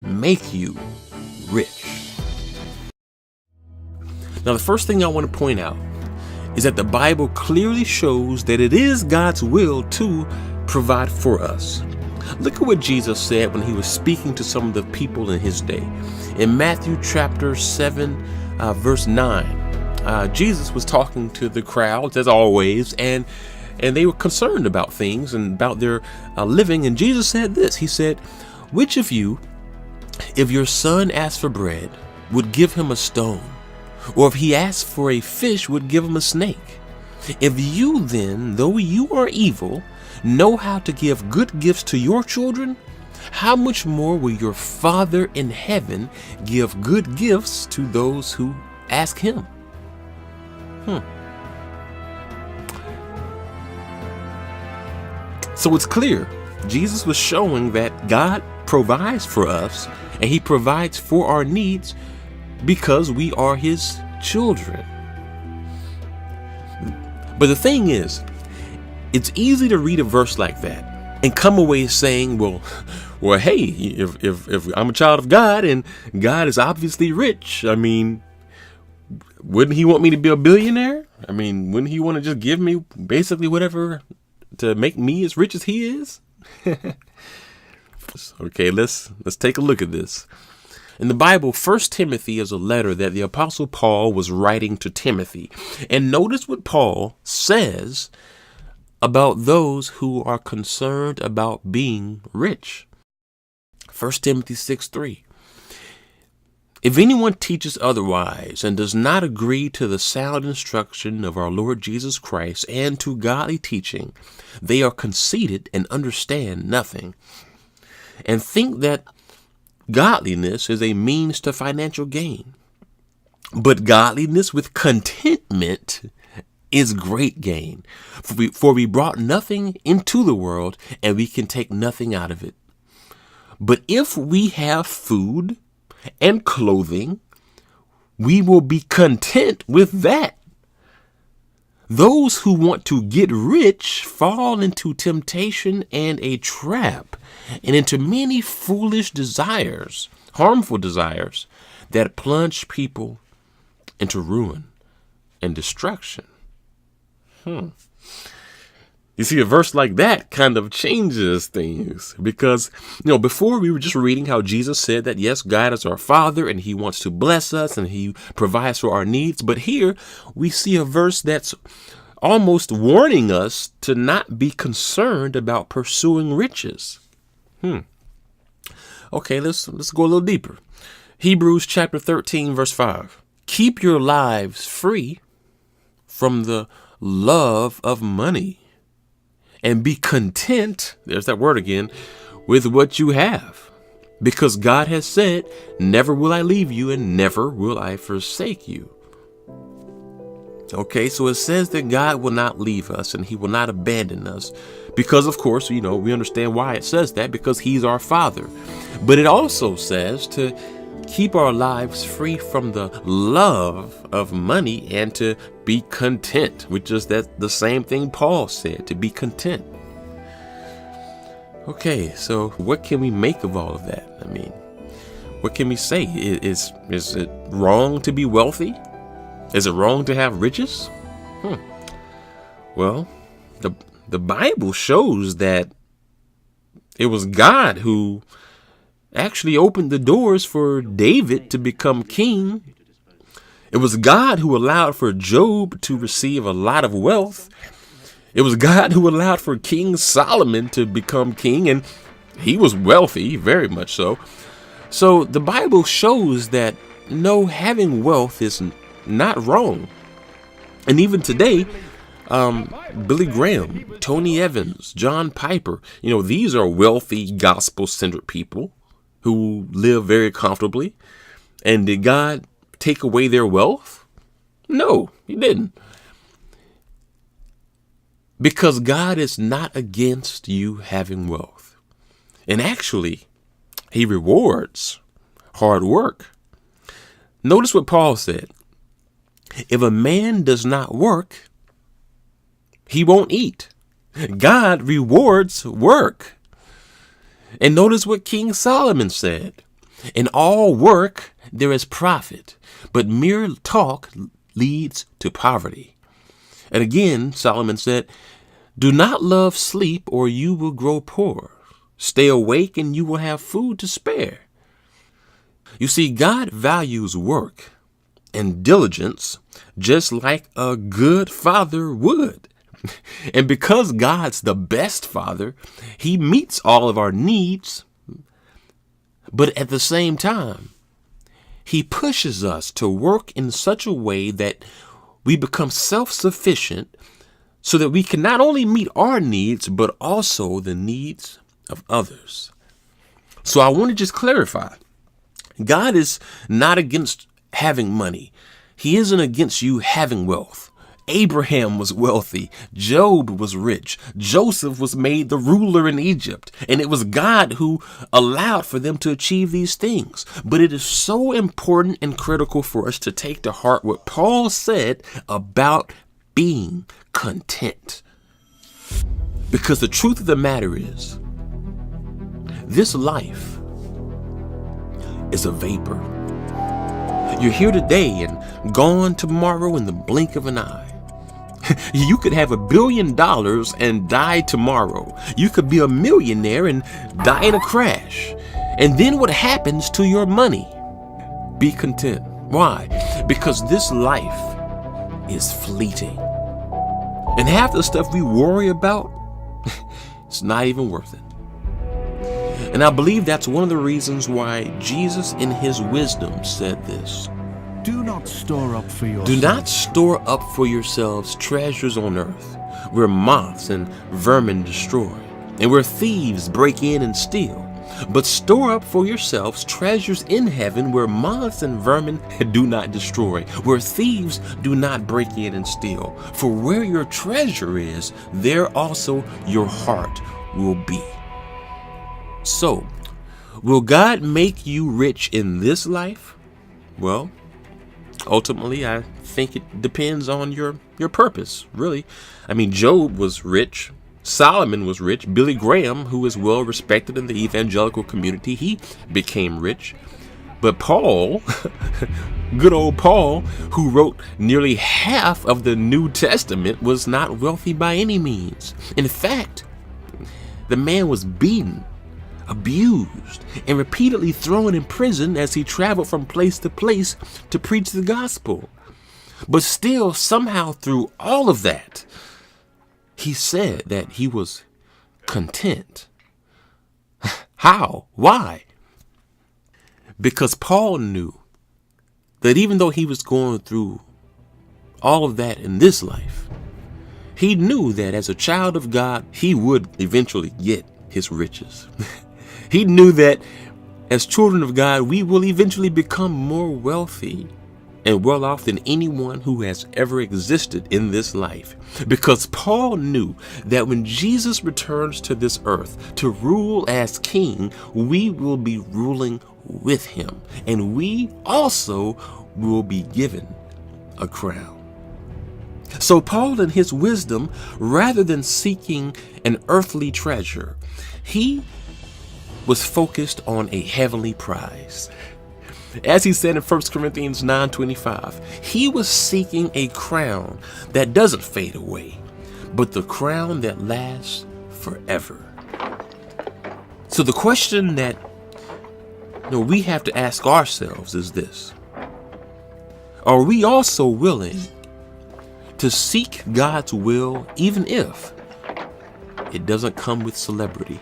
make you rich. Now, the first thing I want to point out is that the Bible clearly shows that it is God's will to provide for us. Look at what Jesus said when he was speaking to some of the people in his day. In Matthew chapter 7, verse 9, Jesus was talking to the crowds as always, and they were concerned about things and about their living. And Jesus said this. He said, "Which of you, if your son asked for bread, would give him a stone? Or if he asked for a fish, would give him a snake? If you then, though you are evil, know how to give good gifts to your children, how much more will your Father in heaven give good gifts to those who ask him?" So it's clear Jesus was showing that God provides for us, and he provides for our needs because we are his children. But the thing is, it's easy to read a verse like that and come away saying, well, hey, if I'm a child of God and God is obviously rich, I mean, wouldn't he want me to be a billionaire? I mean, wouldn't he want to just give me basically whatever to make me as rich as he is? Okay, let's take a look at this. In the Bible, 1 Timothy is a letter that the Apostle Paul was writing to Timothy. And notice what Paul says about those who are concerned about being rich. 1 Timothy 6:3. If anyone teaches otherwise and does not agree to the sound instruction of our Lord Jesus Christ and to godly teaching, they are conceited and understand nothing, and think that godliness is a means to financial gain. But godliness with contentment is great gain. For we brought nothing into the world, and we can take nothing out of it. But if we have food and clothing, we will be content with that. Those who want to get rich fall into temptation and a trap, and into many foolish desires, harmful desires, that plunge people into ruin and destruction. You see, a verse like that kind of changes things because, before we were just reading how Jesus said that, yes, God is our Father and he wants to bless us and he provides for our needs. But here we see a verse that's almost warning us to not be concerned about pursuing riches. Okay, let's go a little deeper. Hebrews chapter 13, verse 5. Keep your lives free from the love of money, and be content, there's that word again, with what you have. Because God has said, never will I leave you and never will I forsake you. Okay, so it says that God will not leave us and he will not abandon us because, of course, we understand why it says that, because he's our Father. But it also says to keep our lives free from the love of money and to be content, which is the same thing Paul said, to be content. Okay, so what can we make of all of that? I mean, what can we say? Is it wrong to be wealthy? Is it wrong to have riches? Well, the Bible shows that it was God who actually opened the doors for David to become king. It was God who allowed for Job to receive a lot of wealth. It was God who allowed for King Solomon to become king, and he was wealthy, very much so. So the Bible shows that having wealth is not wrong. And even today, Billy Graham, Tony Evans, John Piper, these are wealthy, gospel-centered people who live very comfortably. And did God take away their wealth? No, he didn't. Because God is not against you having wealth. And actually, he rewards hard work. Notice what Paul said. If a man does not work, he won't eat. God rewards work. And notice what King Solomon said. In all work there is profit, but mere talk leads to poverty. And again, Solomon said, do not love sleep or you will grow poor. Stay awake and you will have food to spare. You see, God values work and diligence just like a good father would. And because God's the best father, he meets all of our needs. But at the same time, he pushes us to work in such a way that we become self-sufficient so that we can not only meet our needs, but also the needs of others. So I want to just clarify. God is not against having money. He isn't against you having wealth. Abraham was wealthy. Job was rich. Joseph was made the ruler in Egypt. And it was God who allowed for them to achieve these things. But it is so important and critical for us to take to heart what Paul said about being content. Because the truth of the matter is, this life is a vapor. You're here today and gone tomorrow in the blink of an eye. You could have $1 billion and die tomorrow. You could be a millionaire and die in a crash. And then what happens to your money? Be content. Why? Because this life is fleeting. And half the stuff we worry about, it's not even worth it. And I believe that's one of the reasons why Jesus in his wisdom said this. Do not store up for yourselves. Do not store up for yourselves treasures on earth, where moths and vermin destroy, and where thieves break in and steal. But store up for yourselves treasures in heaven, where moths and vermin do not destroy, where thieves do not break in and steal. For where your treasure is, there also your heart will be. So, will God make you rich in this life? Well, ultimately, I think it depends on your purpose, really. I mean, Job was rich. Solomon was rich. Billy Graham, who is well respected in the evangelical community, he became rich. But Paul, good old Paul, who wrote nearly half of the New Testament, was not wealthy by any means. In fact, the man was beaten, abused, and repeatedly thrown in prison as he traveled from place to place to preach the gospel. But still, somehow through all of that, he said that he was content. How? Why? Because Paul knew that even though he was going through all of that in this life, he knew that as a child of God, he would eventually get his riches. He knew that as children of God, we will eventually become more wealthy and well off than anyone who has ever existed in this life. Because Paul knew that when Jesus returns to this earth to rule as king, we will be ruling with him. And we also will be given a crown. So Paul, in his wisdom, rather than seeking an earthly treasure, he was focused on a heavenly prize. As he said in 1 Corinthians 9:25, he was seeking a crown that doesn't fade away, but the crown that lasts forever. So the question that we have to ask ourselves is this: are we also willing to seek God's will even if it doesn't come with celebrity?